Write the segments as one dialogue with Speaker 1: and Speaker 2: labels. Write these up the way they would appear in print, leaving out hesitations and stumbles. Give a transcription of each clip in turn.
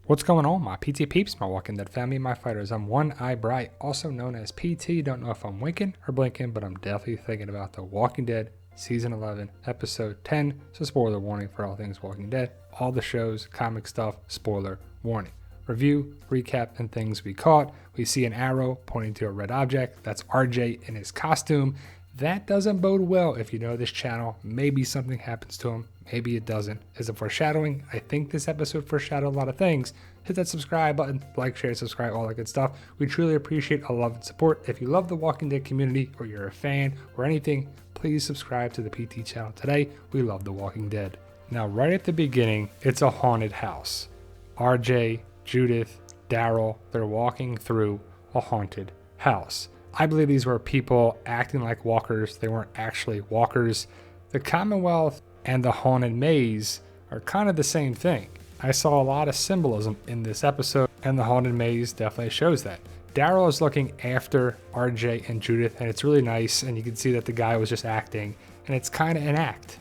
Speaker 1: What's going on, my PT peeps, my Walking Dead family, my fighters? I'm One Eye Bright, also known as PT. Don't know if I'm winking or blinking, but I'm definitely thinking about The Walking Dead Season 11, Episode 10. So spoiler warning for all things Walking Dead. All the shows, comic stuff, spoiler warning. Review, recap, and things we caught. We see an arrow pointing to a red object. That's RJ in his costume. That doesn't bode well if you know this channel. Maybe something happens to him. Maybe it doesn't. Is it foreshadowing? I think this episode foreshadowed a lot of things. Hit that subscribe button, like, share, subscribe, all that good stuff. We truly appreciate a love and support. If you love the Walking Dead community or you're a fan or anything, please subscribe to the PT channel today. We love the Walking Dead. Now, right at the beginning, it's a haunted house. RJ, Judith, Daryl, they're walking through a haunted house. I believe these were people acting like walkers. They weren't actually walkers. The Commonwealth and the haunted maze are kind of the same thing. I saw a lot of symbolism in this episode, and the haunted maze definitely shows that. Daryl is looking after RJ and Judith, and it's really nice, and you can see that the guy was just acting, and it's kind of an act.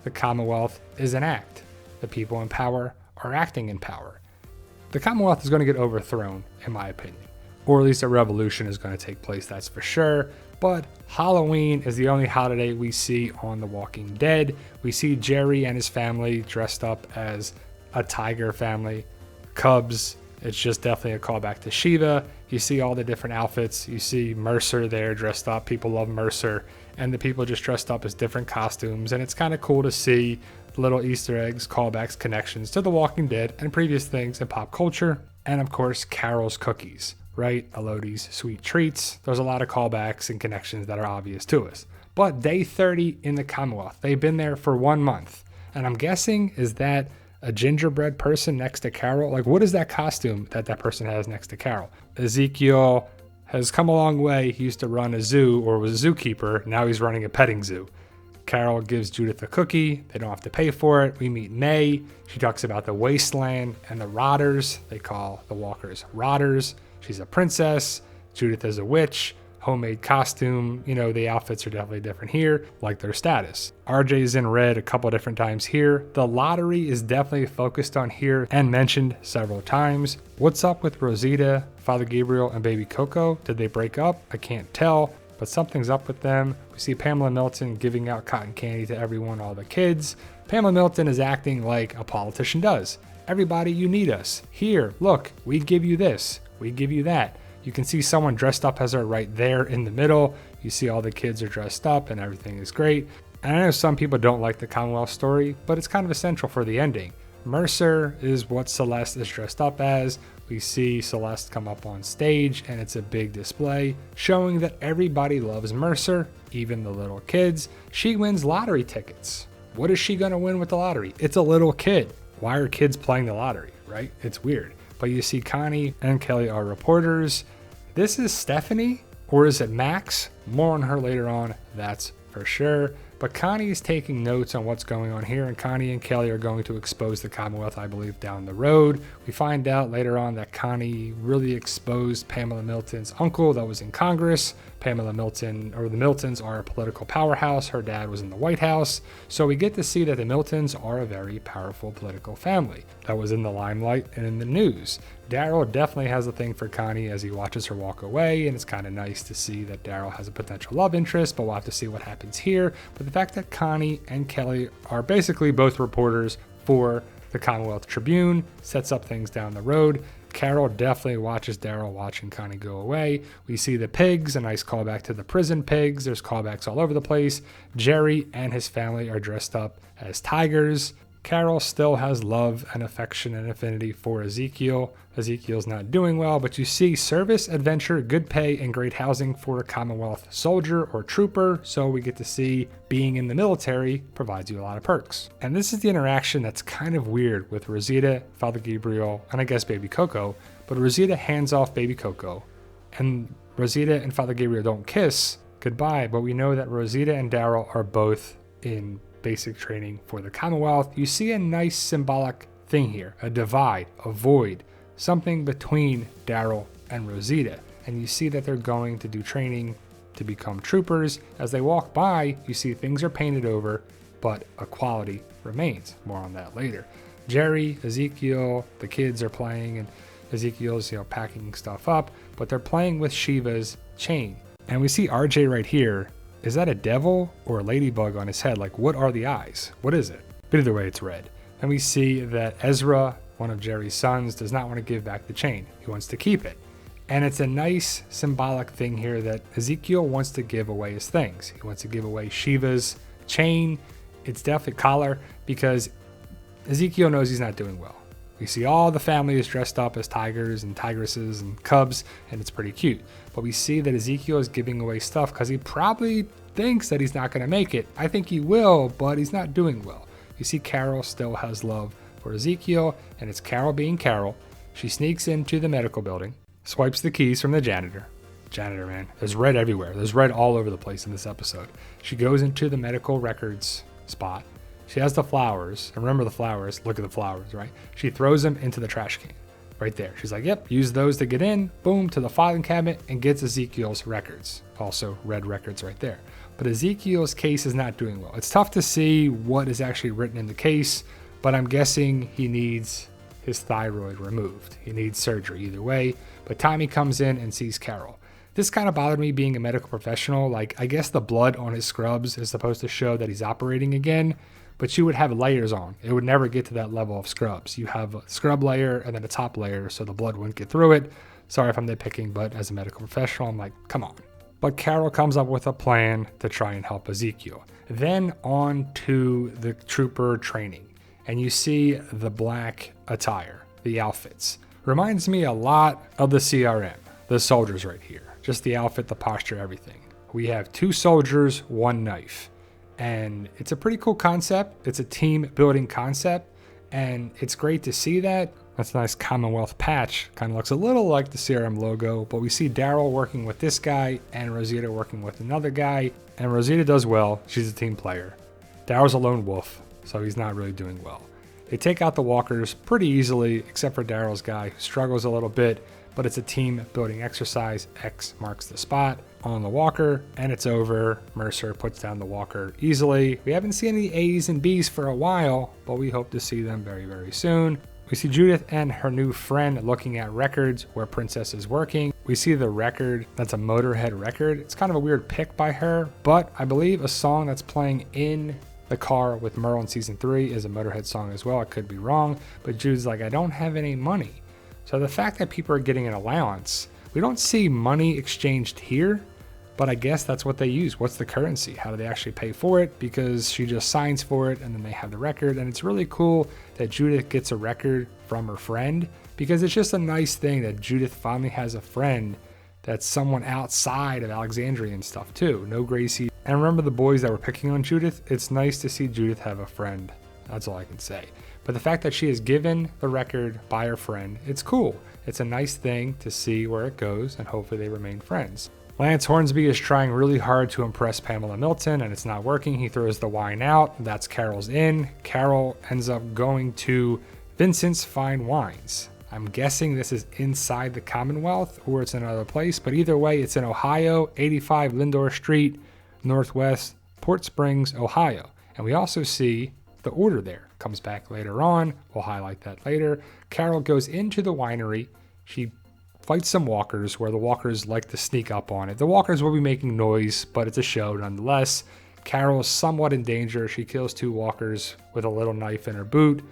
Speaker 1: The Commonwealth is an act. The people in power are acting in power. The Commonwealth is going to get overthrown, in my opinion. Or at least a revolution is going to take place, that's for sure. But Halloween is the only holiday we see on The Walking Dead. We see Jerry and his family dressed up as a tiger family, cubs. It's just definitely a callback to Shiva. You see all the different outfits. You see Mercer there dressed up. People love Mercer. And the people just dressed up as different costumes. And it's kind of cool to see little Easter eggs, callbacks, connections to The Walking Dead and previous things in pop culture. And of course, Carol's cookies. Right? Elodie's sweet treats. There's a lot of callbacks and connections that are obvious to us. But day 30 in the Commonwealth, they've been there for 1 month. And I'm guessing, is that a gingerbread person next to Carol? Like, what is that costume that person has next to Carol? Ezekiel has come a long way. He used to run a zoo or was a zookeeper. Now he's running a petting zoo. Carol gives Judith a cookie. They don't have to pay for it. We meet May. She talks about the wasteland and the rotters. They call the walkers rotters. She's a princess. Judith is a witch. Homemade costume. You know, the outfits are definitely different here, like their status. RJ's in red a couple different times here. The lottery is definitely focused on here and mentioned several times. What's up with Rosita, Father Gabriel, and baby Coco? Did they break up? I can't tell, but something's up with them. We see Pamela Milton giving out cotton candy to everyone, all the kids. Pamela Milton is acting like a politician does. Everybody, you need us. Here, look, we give you this. We give you that. You can see someone dressed up as her right there in the middle. You see all the kids are dressed up and everything is great. And I know some people don't like the Commonwealth story, but it's kind of essential for the ending. Mercer is what Celeste is dressed up as. We see Celeste come up on stage and it's a big display showing that everybody loves Mercer, even the little kids. She wins lottery tickets. What is she going to win with the lottery? It's a little kid. Why are kids playing the lottery, right? It's weird. But you see Connie and Kelly are reporters. This is Stephanie, or is it Max? More on her later on, that's for sure. But Connie is taking notes on what's going on here, and Connie and Kelly are going to expose the Commonwealth, I believe, down the road. We find out later on that Connie really exposed Pamela Milton's uncle that was in Congress. Pamela Milton, or the Miltons, are a political powerhouse. Her dad was in the White House. So we get to see that the Miltons are a very powerful political family that was in the limelight and in the news. Daryl definitely has a thing for Connie as he watches her walk away, and it's kind of nice to see that Daryl has a potential love interest, but we'll have to see what happens here. But the fact that Connie and Kelly are basically both reporters for the Commonwealth Tribune sets up things down the road. Carol definitely watches Daryl watching Connie go away. We see the pigs, a nice callback to the prison pigs. There's callbacks all over the place. Jerry and his family are dressed up as tigers. Carol still has love and affection and affinity for Ezekiel. Ezekiel's not doing well, but you see service, adventure, good pay, and great housing for a Commonwealth soldier or trooper. So we get to see being in the military provides you a lot of perks. And this is the interaction that's kind of weird with Rosita, Father Gabriel, and I guess baby Coco. But Rosita hands off baby Coco, and Rosita and Father Gabriel don't kiss goodbye, but we know that Rosita and Daryl are both in basic training for the Commonwealth. You see a nice symbolic thing here, a divide, a void, something between Daryl and Rosita. And you see that they're going to do training to become troopers. As they walk by, you see things are painted over, but equality remains. More on that later. Jerry, Ezekiel, the kids are playing, and Ezekiel's, packing stuff up, but they're playing with Shiva's chain. And we see RJ right here. Is that a devil or a ladybug on his head? Like, what are the eyes? What is it? But either way, it's red. And we see that Ezra, one of Jerry's sons, does not want to give back the chain. He wants to keep it. And it's a nice symbolic thing here that Ezekiel wants to give away his things. He wants to give away Shiva's chain, its definitely collar, because Ezekiel knows he's not doing well. We see all the family is dressed up as tigers and tigresses and cubs, and it's pretty cute. But we see that Ezekiel is giving away stuff because he probably thinks that he's not going to make it. I think he will, but he's not doing well. You see Carol still has love for Ezekiel, and it's Carol being Carol. She sneaks into the medical building, swipes the keys from the janitor. Janitor, man, there's red everywhere. There's red all over the place in this episode. She goes into the medical records spot. She has the flowers, and remember the flowers, look at the flowers, right? She throws them into the trash can right there. She's like, yep, use those to get in, boom, to the filing cabinet, and gets Ezekiel's records. Also red records right there. But Ezekiel's case is not doing well. It's tough to see what is actually written in the case, but I'm guessing he needs his thyroid removed. He needs surgery either way, but Tommy comes in and sees Carol. This kind of bothered me being a medical professional. Like, I guess the blood on his scrubs is supposed to show that he's operating again, but you would have layers on. It would never get to that level of scrubs. You have a scrub layer and then a top layer, so the blood wouldn't get through it. Sorry if I'm nitpicking, but as a medical professional, I'm like, come on. But Carol comes up with a plan to try and help Ezekiel. Then on to the trooper training. And you see the black attire, the outfits. Reminds me a lot of the CRM, the soldiers right here. Just the outfit, the posture, everything. We have 2 soldiers, 1 knife. And it's a pretty cool concept. It's a team building concept. And it's great to see that. That's a nice Commonwealth patch. Kind of looks a little like the CRM logo. But we see Daryl working with this guy and Rosita working with another guy. And Rosita does well. She's a team player. Daryl's a lone wolf, so he's not really doing well. They take out the walkers pretty easily, except for Daryl's guy, who struggles a little bit. But it's a team building exercise. X marks the spot on the walker, and it's over. Mercer puts down the walker easily. We haven't seen any A's and B's for a while, but we hope to see them very, very soon. We see Judith and her new friend looking at records where Princess is working. We see the record, that's a Motorhead record. It's kind of a weird pick by her, but I believe a song that's playing in the car with Merle in season 3 is a Motorhead song as well. I could be wrong, but Judith's like, I don't have any money. So the fact that people are getting an allowance, we don't see money exchanged here, but I guess that's what they use. What's the currency? How do they actually pay for it? Because she just signs for it and then they have the record. And it's really cool that Judith gets a record from her friend, because it's just a nice thing that Judith finally has a friend that's someone outside of Alexandria and stuff too. No Gracie. And remember the boys that were picking on Judith? It's nice to see Judith have a friend. That's all I can say. But the fact that she is given the record by her friend, it's cool. It's a nice thing to see where it goes, and hopefully they remain friends. Lance Hornsby is trying really hard to impress Pamela Milton, and it's not working. He throws the wine out. That's Carol's in. Carol ends up going to Vincent's Fine Wines. I'm guessing this is inside the Commonwealth, or it's in another place, but either way, it's in Ohio, 85 Lindor Street, Northwest, Port Springs, Ohio. And we also see the order there. Comes back later on. We'll highlight that later. Carol goes into the winery. She fights some walkers where the walkers like to sneak up on it. The walkers will be making noise, but it's a show nonetheless. Carol is somewhat in danger. She kills 2 walkers with a little knife in her boot.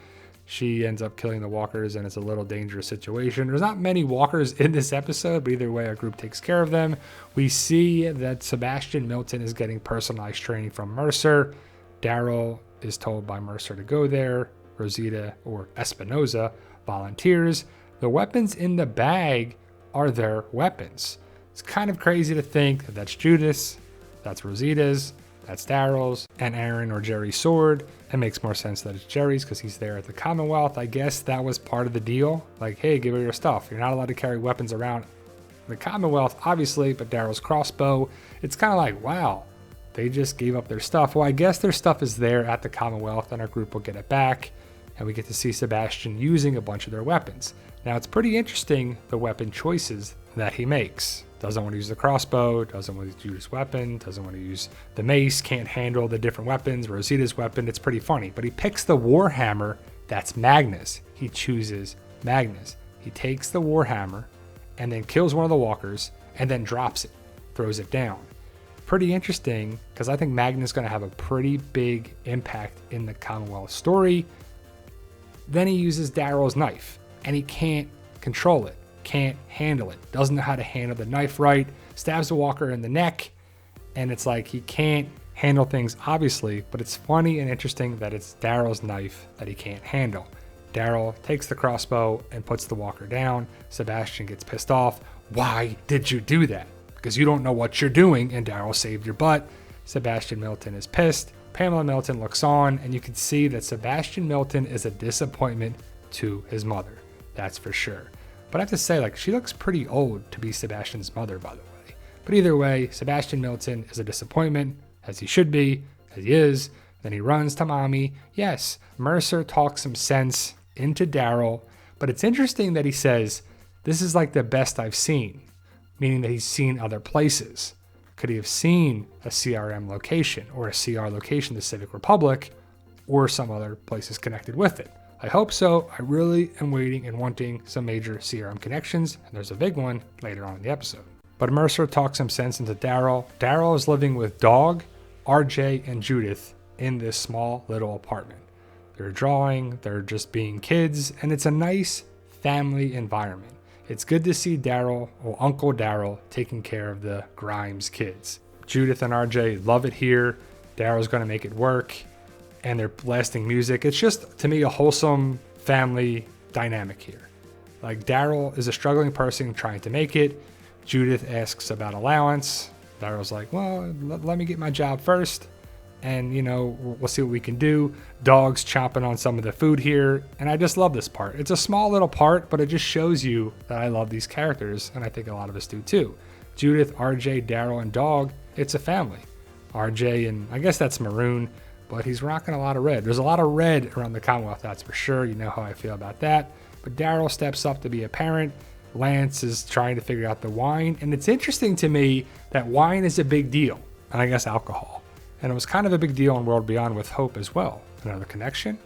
Speaker 1: She ends up killing the walkers, and it's a little dangerous situation. There's not many walkers in this episode, but either way, our group takes care of them. We see that Sebastian Milton is getting personalized training from Mercer. Daryl is told by Mercer to go there. Rosita, or Espinoza, volunteers. The weapons in the bag are their weapons. It's kind of crazy to think that that's Judith's, that's Rosita's, that's Daryl's, and Aaron or Jerry's sword. It makes more sense that it's Jerry's because he's there at the Commonwealth. I guess that was part of the deal. Like, hey, give her your stuff. You're not allowed to carry weapons around the Commonwealth, obviously, but Daryl's crossbow. It's kind of like, wow, they just gave up their stuff. Well, I guess their stuff is there at the Commonwealth, and our group will get it back, and we get to see Sebastian using a bunch of their weapons. Now, it's pretty interesting, the weapon choices that he makes. Doesn't want to use the crossbow, doesn't want to use weapon, doesn't want to use the mace, can't handle the different weapons, Rosita's weapon. It's pretty funny, but he picks the Warhammer That's Magnus. He chooses Magnus. He takes the Warhammer and then kills one of the walkers and then drops it, throws it down. Pretty interesting, because I think Magnus is going to have a pretty big impact in the Commonwealth story. Then he uses Daryl's knife, and he can't control it, can't handle it, doesn't know how to handle the knife right, stabs the walker in the neck, and it's like he can't handle things, obviously, but it's funny and interesting that it's Daryl's knife that he can't handle. Daryl takes the crossbow and puts the walker down. Sebastian gets pissed off. Why did you do that? Because you don't know what you're doing, and Daryl saved your butt. Sebastian Milton is pissed. Pamela Milton looks on, and you can see that Sebastian Milton is a disappointment to his mother. That's for sure. But I have to say, like, she looks pretty old to be Sebastian's mother, by the way. But either way, Sebastian Milton is a disappointment, as he should be, as he is. Then he runs to mommy. Yes, Mercer talks some sense into Daryl, but it's interesting that he says, this is like the best I've seen, meaning that he's seen other places. Could he have seen a CRM location or a CR location, the Civic Republic, or some other places connected with it? I hope so. I really am waiting and wanting some major CRM connections, and there's a big one later on in the episode. But Mercer talks some sense into Daryl. Daryl is living with Dog, RJ, and Judith in this small little apartment. They're drawing, they're just being kids, and it's a nice family environment. It's good to see Daryl, or Uncle Daryl, taking care of the Grimes kids. Judith and RJ love it here. Daryl's going to make it work, and they're blasting music. It's just, to me, a wholesome family dynamic here. Like, Daryl is a struggling person trying to make it. Judith asks about allowance. Daryl's like, well, let me get my job first, and, you know, we'll see what we can do. Dog's chomping on some of the food here, and I just love this part. It's a small little part, but it just shows you that I love these characters, and I think a lot of us do too. Judith, RJ, Daryl, and Dog, it's a family. RJ, and I guess that's maroon, but he's rocking a lot of red. There's a lot of red around the Commonwealth, that's for sure. You know how I feel about that. But Daryl steps up to be a parent. Lance is trying to figure out the wine, and it's interesting to me that wine is a big deal, and I guess alcohol. And it was kind of a big deal in World Beyond with Hope as well. Another connection?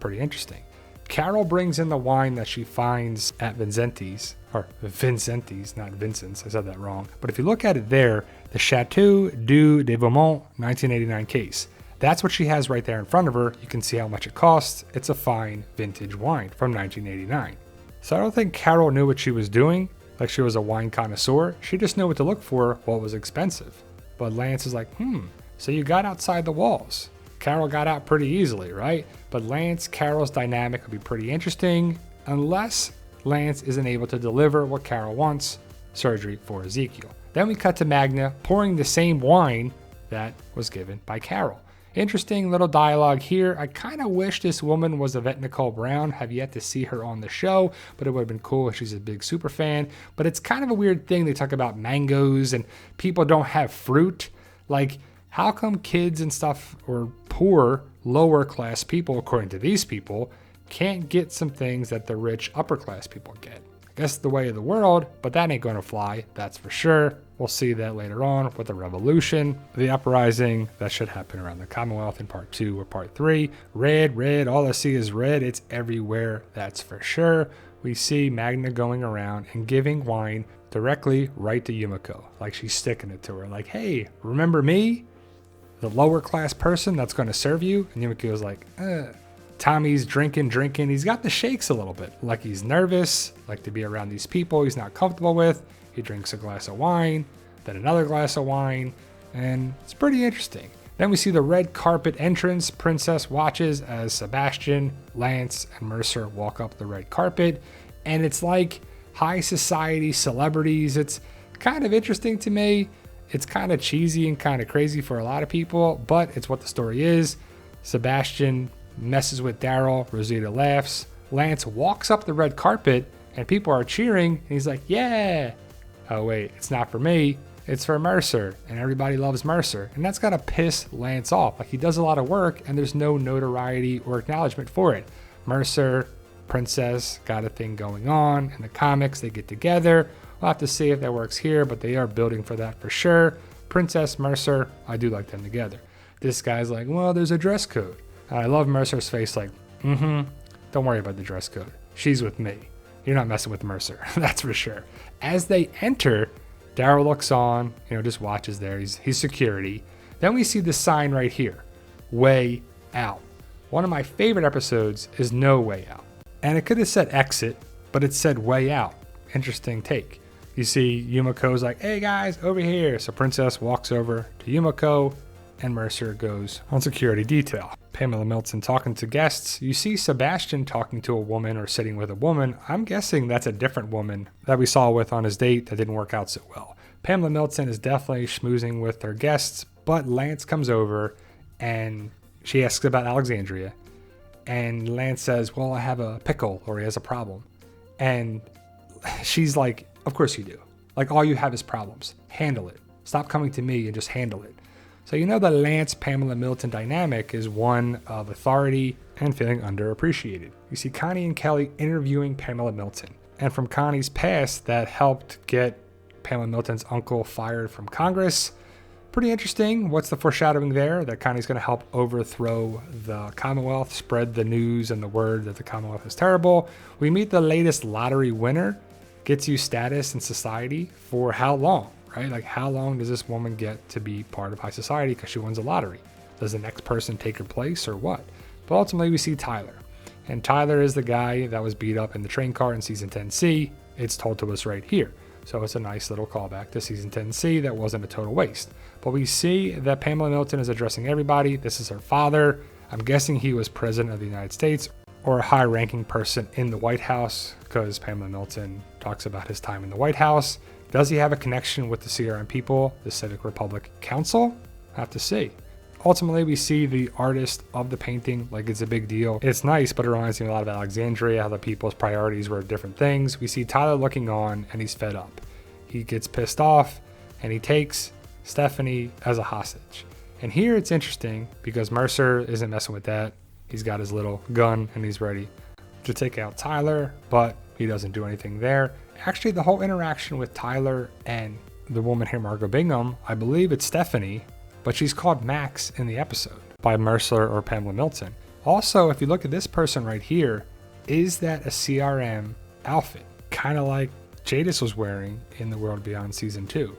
Speaker 1: Pretty interesting. Carol brings in the wine that she finds at Vincenti's, not Vincent's, I said that wrong. But if you look at it there, the Chateau du de Beaumont 1989 case. That's what she has right there in front of her. You can see how much it costs. It's a fine vintage wine from 1989. So I don't think Carol knew what she was doing, like she was a wine connoisseur. She just knew what to look for, what was expensive. But Lance is like, so you got outside the walls. Carol got out pretty easily, right? But Lance, Carol's dynamic will be pretty interesting unless Lance isn't able to deliver what Carol wants, surgery for Ezekiel. Then we cut to Magna pouring the same wine that was given by Carol. Interesting little dialogue here. I kind of wish this woman was Yvette Nicole Brown. Have yet to see her on the show, but it would have been cool if she's a big super fan. But it's kind of a weird thing. They talk about mangoes and people don't have fruit. Like, how come kids and stuff, or poor, lower class people, according to these people, can't get some things that the rich upper class people get? I guess the way of the world, but that ain't going to fly, that's for sure. We'll see that later on with the revolution, the uprising that should happen around the Commonwealth in part 2 or part 3. Red, all I see is red. It's everywhere, that's for sure. We see Magna going around and giving wine directly right to Yumiko, like she's sticking it to her, like, hey, remember me? The lower class person that's going to serve you? And Yumiko's like, Tommy's drinking. He's got the shakes a little bit, like he's nervous, like to be around these people he's not comfortable with. He drinks a glass of wine, then another glass of wine, and it's pretty interesting. Then we see the red carpet entrance. Princess watches as Sebastian, Lance, and Mercer walk up the red carpet, and it's like high society celebrities. It's kind of interesting to me. It's kind of cheesy and kind of crazy for a lot of people, but it's what the story is. Sebastian messes with Daryl. Rosita laughs. Lance walks up the red carpet, and people are cheering, and he's like, yeah. Oh, wait, it's not for me. It's for Mercer, and everybody loves Mercer. And that's got to piss Lance off. Like, he does a lot of work, and there's no notoriety or acknowledgement for it. Mercer, Princess, got a thing going on. In the comics, they get together. We'll have to see if that works here, but they are building for that for sure. Princess, Mercer, I do like them together. This guy's like, well, there's a dress code. And I love Mercer's face like, Don't worry about the dress code. She's with me. You're not messing with Mercer. That's for sure. As they enter, Daryl looks on, just watches there. He's security. Then we see the sign right here, Way Out. One of my favorite episodes is No Way Out. And it could have said exit, but it said Way Out. Interesting take. You see Yumiko's like, hey guys, over here. So Princess walks over to Yumiko and Mercer goes on security detail. Pamela Milton talking to guests. You see Sebastian talking to a woman or sitting with a woman. I'm guessing that's a different woman that we saw with on his date that didn't work out so well. Pamela Milton is definitely schmoozing with her guests, but Lance comes over and she asks about Alexandria. And Lance says, well, I have a pickle, or he has a problem. And she's like, of course you do. Like, all you have is problems. Handle it. Stop coming to me and just handle it. So you know the Lance-Pamela Milton dynamic is one of authority and feeling underappreciated. You see Connie and Kelly interviewing Pamela Milton. And from Connie's past, that helped get Pamela Milton's uncle fired from Congress. Pretty interesting. What's the foreshadowing there? That Connie's going to help overthrow the Commonwealth, spread the news and the word that the Commonwealth is terrible. We meet the latest lottery winner. Gets you status in society for how long, right? Like, how long does this woman get to be part of high society because she wins a lottery? Does the next person take her place or what? But ultimately we see Tyler. And Tyler is the guy that was beat up in the train car in season 10C. It's told to us right here. So it's a nice little callback to season 10C that wasn't a total waste. But we see that Pamela Milton is addressing everybody. This is her father. I'm guessing he was president of the United States or a high-ranking person in the White House, because Pamela Milton talks about his time in the White House. Does he have a connection with the CRM people, the Civic Republic Council? Have to see. Ultimately, we see the artist of the painting like it's a big deal. It's nice, but it reminds me a lot of Alexandria, how the people's priorities were different things. We see Tyler looking on, and he's fed up. He gets pissed off, and he takes Stephanie as a hostage. And here it's interesting, because Mercer isn't messing with that. He's got his little gun, and he's ready to take out Tyler, but he doesn't do anything there. Actually, the whole interaction with Tyler and the woman here, Margot Bingham, I believe it's Stephanie, but she's called Max in the episode by Mercer or Pamela Milton. Also, if you look at this person right here, is that a CRM outfit? Kind of like Jadis was wearing in The World Beyond Season 2.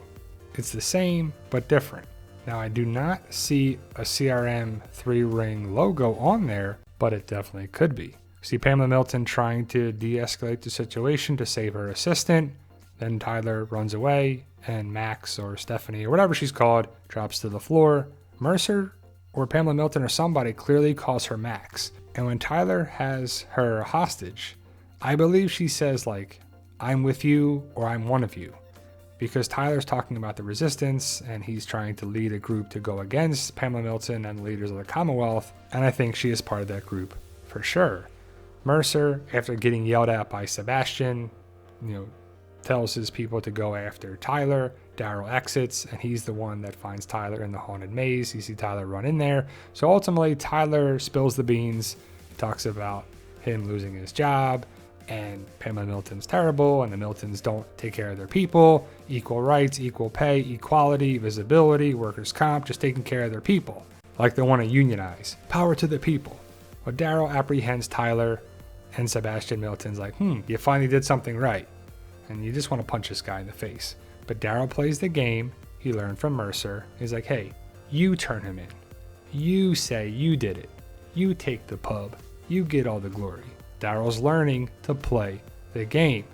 Speaker 1: It's the same, but different. Now, I do not see a CRM 3-ring logo on there, but it definitely could be. See Pamela Milton trying to de-escalate the situation to save her assistant. Then Tyler runs away, and Max or Stephanie or whatever she's called drops to the floor. Mercer or Pamela Milton or somebody clearly calls her Max. And when Tyler has her hostage, I believe she says like, I'm with you or I'm one of you. Because Tyler's talking about the resistance and he's trying to lead a group to go against Pamela Milton and the leaders of the Commonwealth. And I think she is part of that group for sure. Mercer, after getting yelled at by Sebastian, tells his people to go after Tyler. Daryl exits, and he's the one that finds Tyler in the haunted maze. You see Tyler run in there. So ultimately, Tyler spills the beans, talks about him losing his job, and Pamela Milton's terrible, and the Miltons don't take care of their people. Equal rights, equal pay, equality, visibility, workers' comp, just taking care of their people. Like they want to unionize. Power to the people. Well, Daryl apprehends Tyler, and Sebastian Milton's like, you finally did something right. And you just want to punch this guy in the face. But Daryl plays the game he learned from Mercer. He's like, hey, you turn him in. You say you did it. You take the pub. You get all the glory. Daryl's learning to play the game.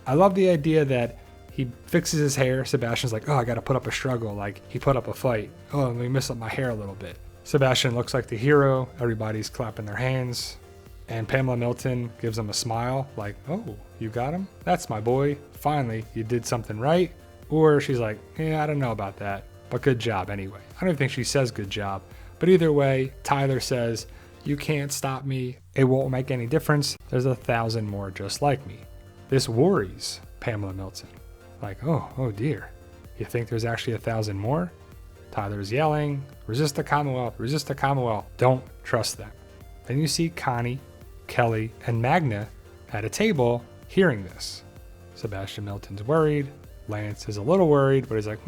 Speaker 1: I love the idea that he fixes his hair. Sebastian's like, oh, I got to put up a struggle. Like, he put up a fight. Oh, let me mess up my hair a little bit. Sebastian looks like the hero. Everybody's clapping their hands. And Pamela Milton gives him a smile, like, oh, you got him? That's my boy. Finally, you did something right. Or she's like, yeah, I don't know about that, but good job anyway. I don't even think she says good job. But either way, Tyler says, you can't stop me. It won't make any difference. There's 1,000 more just like me. This worries Pamela Milton. Like, oh dear. You think there's actually 1,000 more? Tyler's yelling, resist the Commonwealth, resist the Commonwealth. Don't trust them. Then you see Connie, Kelly, and Magna at a table hearing this. Sebastian Milton's worried. Lance is a little worried, but he's like,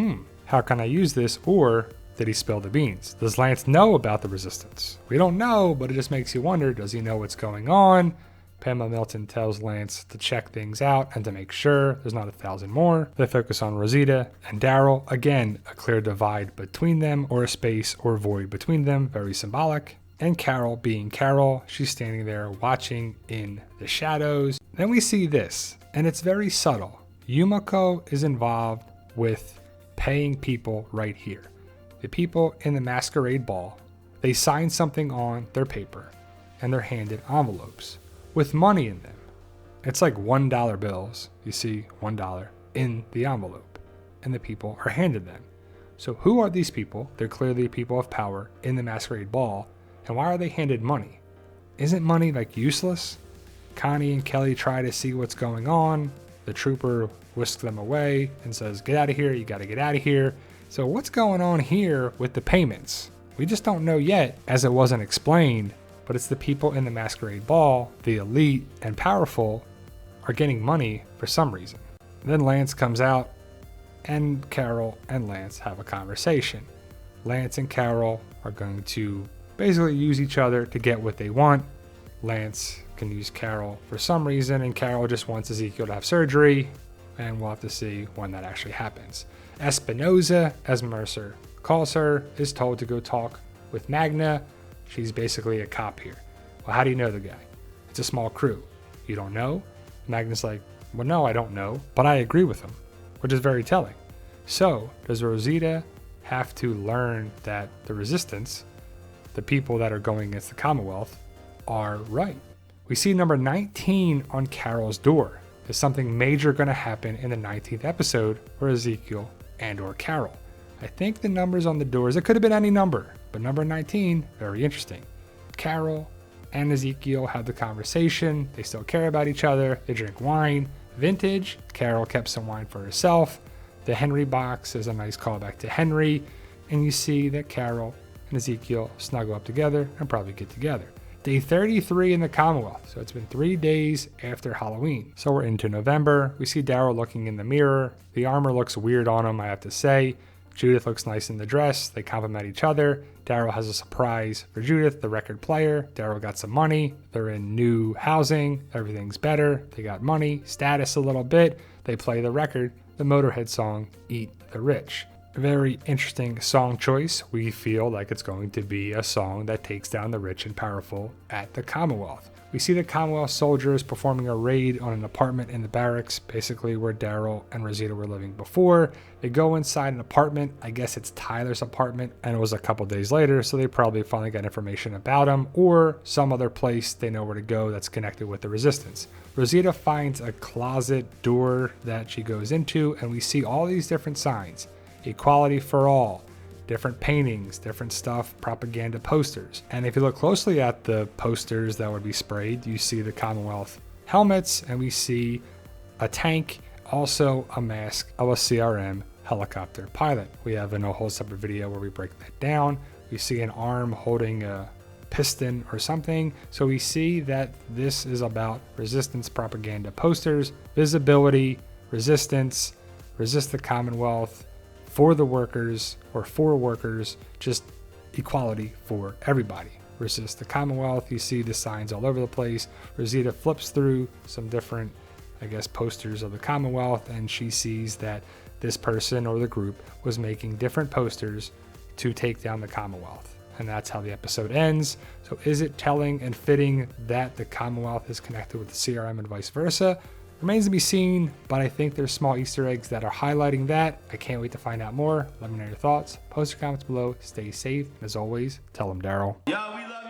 Speaker 1: how can I use this? Or did he spill the beans? Does Lance know about the resistance? We don't know, but it just makes you wonder, does he know what's going on? Pamela Milton tells Lance to check things out and to make sure there's not 1,000 more. They focus on Rosita and Daryl. Again, a clear divide between them, or a space or void between them, very symbolic. And Carol being Carol, she's standing there watching in the shadows. Then we see this, and it's very subtle. Yumiko is involved with paying people right here. The people in the masquerade ball, they sign something on their paper and they're handed envelopes with money in them. It's like $1 bills. You see $1 in the envelope, and the people are handed them. So who are these people? They're clearly people of power in the masquerade ball. And why are they handed money? Isn't money like useless? Connie and Kelly try to see what's going on. The trooper whisks them away and says, get out of here, you gotta get out of here. So what's going on here with the payments? We just don't know yet, as it wasn't explained, but it's the people in the masquerade ball, the elite and powerful, are getting money for some reason. Then Lance comes out, and Carol and Lance have a conversation. Lance and Carol are going to basically use each other to get what they want. Lance can use Carol for some reason, and Carol just wants Ezekiel to have surgery, and we'll have to see when that actually happens. Espinoza, as Mercer calls her, is told to go talk with Magna. She's basically a cop here. Well, how do you know the guy? It's a small crew. You don't know? Magna's like, well, no, I don't know, but I agree with him, which is very telling. So, does Rosita have to learn that the resistance, the people that are going against the Commonwealth, are right? We see number 19 on Carol's door. Is something major going to happen in the 19th episode for Ezekiel and or Carol? I think the numbers on the doors, it could have been any number, but number 19, very interesting. Carol and Ezekiel have the conversation. They still care about each other. They drink wine. Vintage, Carol kept some wine for herself. The Henry box is a nice callback to Henry. And you see that Carol and Ezekiel snuggle up together and probably get together. Day 33 in the Commonwealth. So it's been 3 days after Halloween. So we're into November. We see Daryl looking in the mirror. The armor looks weird on him, I have to say. Judith looks nice in the dress. They compliment each other. Daryl has a surprise for Judith, the record player. Daryl got some money. They're in new housing. Everything's better. They got money, status a little bit. They play the record, the Motorhead song, Eat the Rich. A very interesting song choice. We feel like it's going to be a song that takes down the rich and powerful at the Commonwealth. We see the Commonwealth soldiers performing a raid on an apartment in the barracks, basically where Daryl and Rosita were living before. They go inside an apartment. I guess it's Tyler's apartment, and it was a couple days later, so they probably finally got information about him or some other place they know where to go that's connected with the resistance. Rosita finds a closet door that she goes into, and we see all these different signs. Equality for all, different paintings, different stuff, propaganda posters. And if you look closely at the posters that would be sprayed, you see the Commonwealth helmets, and we see a tank, also a mask of a CRM helicopter pilot. We have a whole separate video where we break that down. We see an arm holding a piston or something. So we see that this is about resistance propaganda posters, visibility, resistance, resist the Commonwealth, for the workers, or for workers, just equality for everybody. Resist the Commonwealth. You see the signs all over the place. Rosita flips through some different, I guess, posters of the Commonwealth, and she sees that this person or the group was making different posters to take down the Commonwealth. And that's how the episode ends. So is it telling and fitting that the Commonwealth is connected with the CRM and vice versa? Remains to be seen, but I think there's small Easter eggs that are highlighting that. I can't wait to find out more. Let me know your thoughts. Post your comments below. Stay safe. And as always, tell them Daryl.
Speaker 2: Yo, we love